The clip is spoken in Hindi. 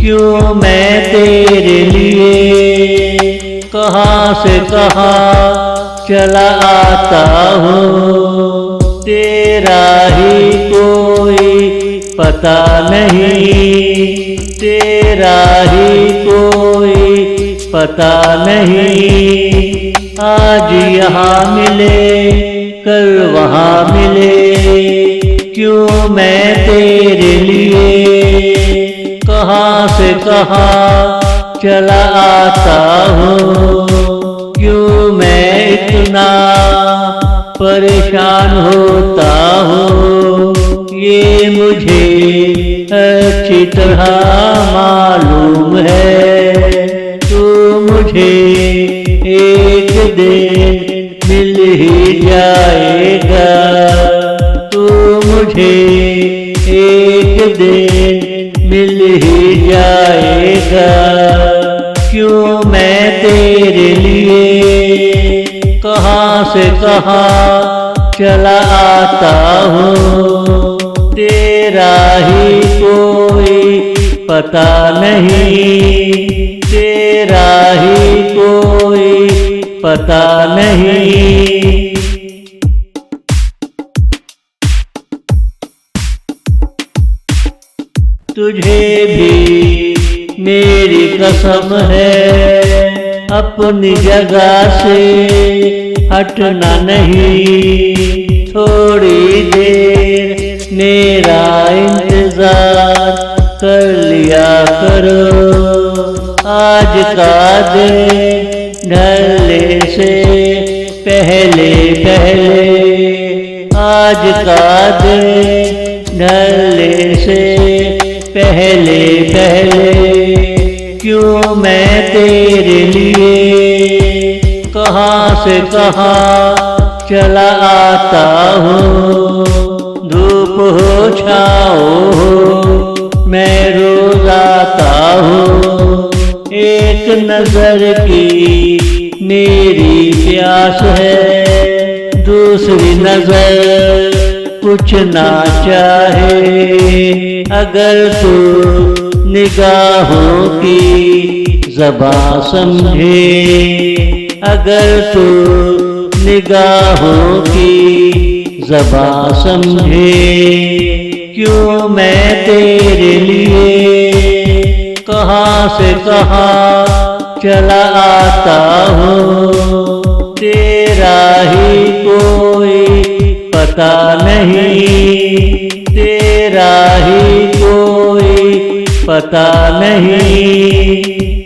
क्यों मैं तेरे लिए कहाँ से कहाँ चला आता हूँ। तेरा ही कोई पता नहीं, तेरा ही कोई पता नहीं। आज यहाँ मिले कल वहाँ मिले, क्यों मैं तेरे लिए कहाँ से कहाँ चला आता हूँ। क्यों मैं इतना परेशान होता हूँ, ये मुझे अच्छी तरह मालूम है। तू मुझे एक दिन मिल ही जाएगा, तू मुझे एक दिन मिल ही जाएगा। क्यों मैं तेरे लिए कहाँ से कहाँ चला आता हूँ। तेरा ही कोई पता नहीं, तेरा ही कोई पता नहीं। तुझे भी मेरी कसम है, अपनी जगह से हटना नहीं। थोड़ी देर मेरा इंतजार कर लिया करो। आज का दिन ढलने से पहले पहले, आज का दिन ढलने से पहले पहले, क्यों मैं तेरे लिए कहाँ से कहाँ चला आता हूँ। धूप हो छाओ हो मैं रोज आता हूँ। एक नजर की मेरी प्यास है, दूसरी नजर कुछ ना चाहे। अगर तू निगाहों की ज़बां समझे, अगर तू निगाहों की ज़बां समझे, क्यों मैं तेरे लिए कहाँ से कहाँ चला आता हूँ। तेरा ही कोई पता नहीं, तेरा ही कोई पता नहीं।